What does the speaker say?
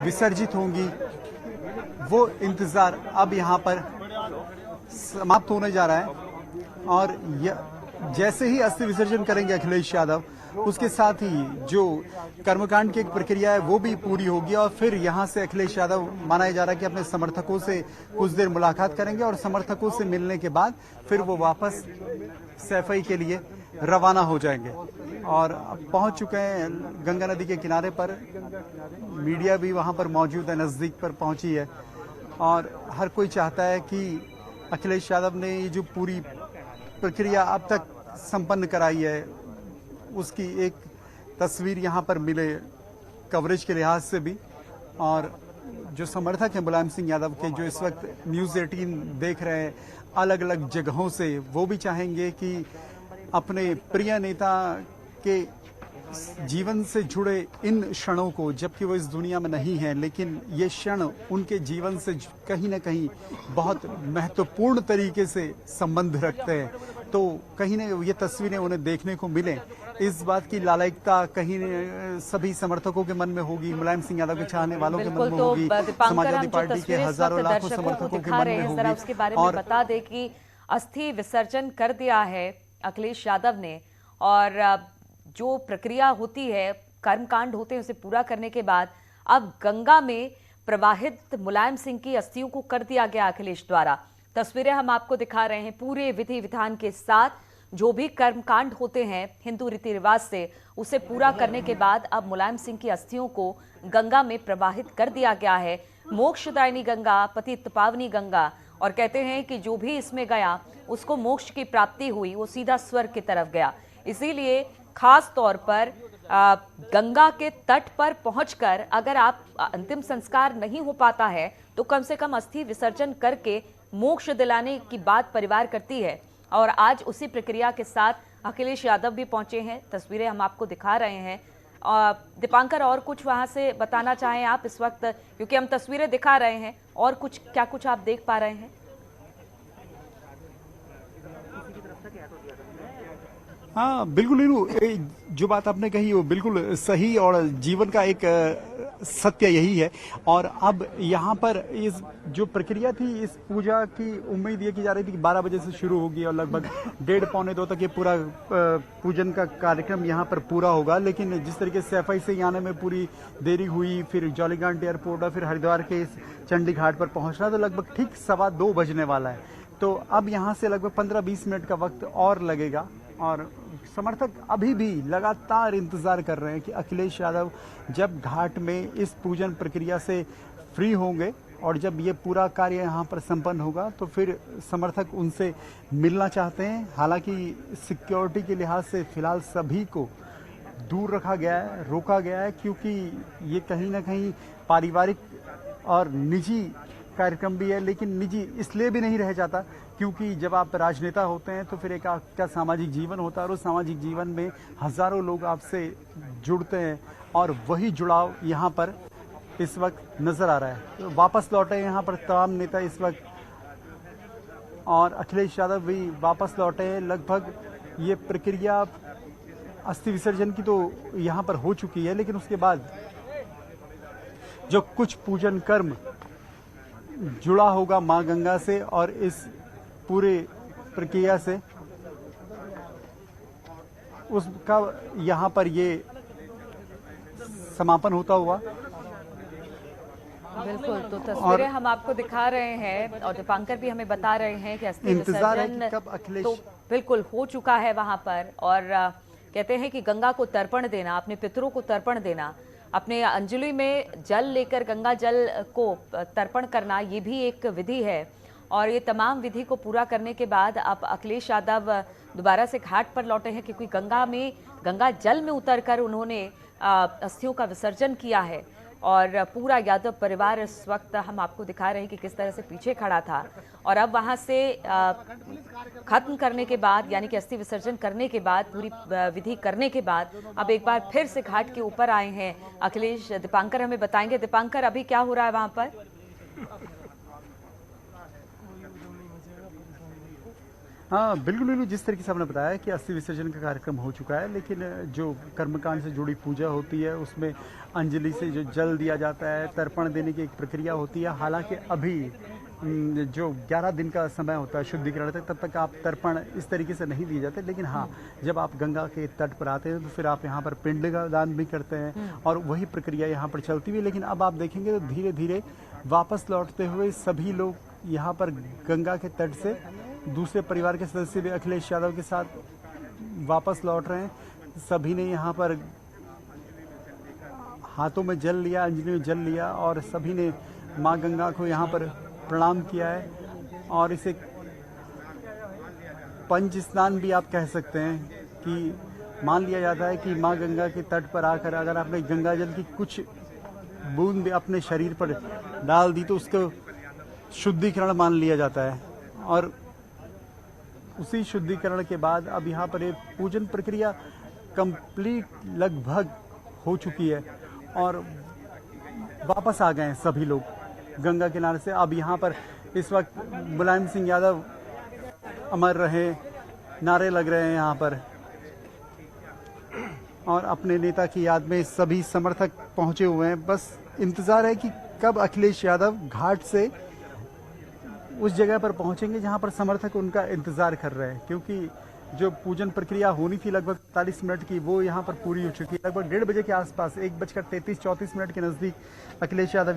विसर्जित होंगी, वो इंतजार अब यहाँ पर समाप्त होने जा रहा है। और जैसे ही अस्थि विसर्जन करेंगे अखिलेश यादव, उसके साथ ही जो कर्मकांड की एक प्रक्रिया है वो भी पूरी होगी और फिर यहाँ से अखिलेश यादव माना जा रहा है कि अपने समर्थकों से कुछ देर मुलाकात करेंगे और समर्थकों से मिलने के बाद फिर वो वापस सैफई के लिए रवाना हो जाएंगे। और पहुंच चुके हैं गंगा नदी के किनारे पर, मीडिया भी वहां पर मौजूद है, नजदीक पर पहुंची है और हर कोई चाहता है कि अखिलेश यादव ने ये जो पूरी प्रक्रिया अब तक संपन्न कराई है उसकी एक तस्वीर यहाँ पर मिले कवरेज के लिहाज से भी। और जो समर्थक हैं मुलायम सिंह यादव के, जो इस वक्त न्यूज़ 18 देख रहे हैं अलग अलग जगहों से, वो भी चाहेंगे कि अपने प्रिय नेता के जीवन से जुड़े इन क्षणों को, जबकि वो इस दुनिया में नहीं है, लेकिन ये क्षण उनके जीवन से कहीं ना कहीं बहुत महत्वपूर्ण तरीके से संबंध रखते हैं, तो कहीं ना ये तस्वीरें उन्हें देखने को मिले, इस बात की लालयिकता कहीं सभी समर्थकों के मन में होगी, मुलायम सिंह यादव के चाहने वालों के मन में होगी, समाजवादी पार्टी के हजारों लाखों समर्थकों के मन में होगी। उसके बारे में बता दें कि अस्थि विसर्जन कर दिया है अखिलेश यादव ने, और जो प्रक्रिया होती है, कर्मकांड होते हैं, उसे पूरा करने के बाद अब गंगा में प्रवाहित मुलायम सिंह की अस्थियों को कर दिया गया अखिलेश द्वारा। तस्वीरें हम आपको दिखा रहे हैं पूरे विधि विधान के साथ। जो भी कर्मकांड होते हैं हिंदू रीति रिवाज से, उसे पूरा करने के बाद अब मुलायम सिंह की अस्थियों को गंगा में प्रवाहित कर दिया गया है। मोक्षदायिनी गंगा, पतित पावनी गंगा, और कहते हैं कि जो भी इसमें गया उसको मोक्ष की प्राप्ति हुई, वो सीधा स्वर्ग की तरफ गया। इसीलिए खास तौर पर गंगा के तट पर पहुंचकर अगर आप अंतिम संस्कार नहीं हो पाता है तो कम से कम अस्थि विसर्जन करके मोक्ष दिलाने की बात परिवार करती है। और आज उसी प्रक्रिया के साथ अखिलेश यादव भी पहुंचे हैं, तस्वीरें हम आपको दिखा रहे हैं। दीपांकर, और कुछ वहां से बताना चाहें आप इस वक्त, क्योंकि हम तस्वीरें दिखा रहे हैं, और कुछ क्या कुछ आप देख पा रहे हैं? हाँ बिल्कुल नीरू, जो बात आपने कही वो बिल्कुल सही और जीवन का एक सत्य यही है। और अब यहाँ पर इस जो प्रक्रिया थी, इस पूजा की उम्मीद ये की जा रही थी कि 12 बजे से शुरू होगी और लगभग 1:30 पौने 2 तक ये पूरा पूजन का कार्यक्रम यहाँ पर पूरा होगा। लेकिन जिस तरीके से सैफई से आने में पूरी देरी हुई, फिर जौलीग्रांट एयरपोर्ट और फिर हरिद्वार के इस चंडी घाट पर पहुंचना, तो लगभग ठीक 2:15 बजने वाला है। तो अब यहाँ से लगभग 15-20 मिनट का वक्त और लगेगा और समर्थक अभी भी लगातार इंतजार कर रहे हैं कि अखिलेश यादव जब घाट में इस पूजन प्रक्रिया से फ्री होंगे और जब ये पूरा कार्य यहाँ पर संपन्न होगा तो फिर समर्थक उनसे मिलना चाहते हैं। हालांकि सिक्योरिटी के लिहाज से फिलहाल सभी को दूर रखा गया है, रोका गया है, क्योंकि ये कहीं ना कहीं पारिवारिक और निजी कार्यक्रम भी है। लेकिन निजी इसलिए भी नहीं रह जाता क्योंकि जब आप राजनेता होते हैं तो फिर एक आपका सामाजिक जीवन होता है और उस सामाजिक जीवन में हजारों लोग आपसे जुड़ते हैं और वही जुड़ाव यहाँ पर इस वक्त नजर आ रहा है। तो वापस लौटे यहाँ पर तमाम नेता इस वक्त, और अखिलेश यादव भी वापस लौटे हैं। लगभग ये प्रक्रिया अस्थि विसर्जन की तो यहाँ पर हो चुकी है, लेकिन उसके बाद जो कुछ पूजन कर्म जुड़ा होगा मां गंगा से और इस पूरे प्रक्रिया से, उसका यहाँ पर ये समापन होता हुआ। बिल्कुल, तो तस्वीरें हम आपको दिखा रहे हैं और दीपांकर भी हमें बता रहे हैं कि अस्थि विसर्जन तो बिल्कुल हो चुका है वहां पर। और कहते हैं कि गंगा को तर्पण देना, अपने पितरों को तर्पण देना, अपने अंजलि में जल लेकर गंगा जल को तर्पण करना, ये भी एक विधि है। और ये तमाम विधि को पूरा करने के बाद अब अखिलेश यादव दोबारा से घाट पर लौटे हैं, क्योंकि गंगा जल में उतरकर उन्होंने अस्थियों का विसर्जन किया है। और पूरा यादव परिवार इस वक्त हम आपको दिखा रहे हैं कि किस तरह से पीछे खड़ा था। और अब वहां से खत्म करने के बाद, यानी कि अस्थि विसर्जन करने के बाद, पूरी विधि करने के बाद अब एक बार फिर से घाट के ऊपर आए हैं अखिलेश। दीपांकर हमें बताएंगे। दीपांकर, अभी क्या हो रहा है वहां पर? हाँ बिल्कुल बिल्कुल, जिस तरीके से आपने बताया कि अस्थि विसर्जन का कार्यक्रम हो चुका है, लेकिन जो कर्मकांड से जुड़ी पूजा होती है उसमें अंजलि से जो जल दिया जाता है, तर्पण देने की एक प्रक्रिया होती है। हालांकि अभी जो 11 दिन का समय होता है शुद्धिकरण तक, तब तक आप तर्पण इस तरीके से नहीं दिए जाते। लेकिन हाँ, जब आप गंगा के तट पर आते हैं तो फिर आप यहाँ पर पिंड का दान भी करते हैं और वही प्रक्रिया यहाँ पर चलती हुई। लेकिन अब आप देखेंगे तो धीरे धीरे वापस लौटते हुए सभी लोग यहाँ पर गंगा के तट से दूसरे परिवार के सदस्य भी अखिलेश यादव के साथ वापस लौट रहे हैं। सभी ने यहाँ पर हाथों में जल लिया, अंजलि में जल लिया और सभी ने माँ गंगा को यहाँ पर प्रणाम किया है। और इसे पंच स्नान भी आप कह सकते हैं कि मान लिया जाता है कि माँ गंगा के तट पर आकर अगर आपने गंगा जल की कुछ बूंद भी अपने शरीर पर डाल दी तो उसको शुद्धिकरण मान लिया जाता है। और उसी शुद्धिकरण के बाद अब यहाँ पर एक पूजन प्रक्रिया कंप्लीट लगभग हो चुकी है और वापस आ गए हैं सभी लोग गंगा किनारे से। अब यहाँ पर इस वक्त मुलायम सिंह यादव अमर रहे नारे लग रहे हैं यहाँ पर और अपने नेता की याद में सभी समर्थक पहुंचे हुए हैं। बस इंतजार है कि कब अखिलेश यादव घाट से उस जगह पर पहुंचेंगे जहां पर समर्थक उनका इंतजार कर रहे हैं, क्योंकि जो पूजन प्रक्रिया होनी थी लगभग 45 मिनट की वो यहां पर पूरी हो चुकी है। लगभग 1:30 बजे के आसपास 1:33-34 के नजदीक अखिलेश यादव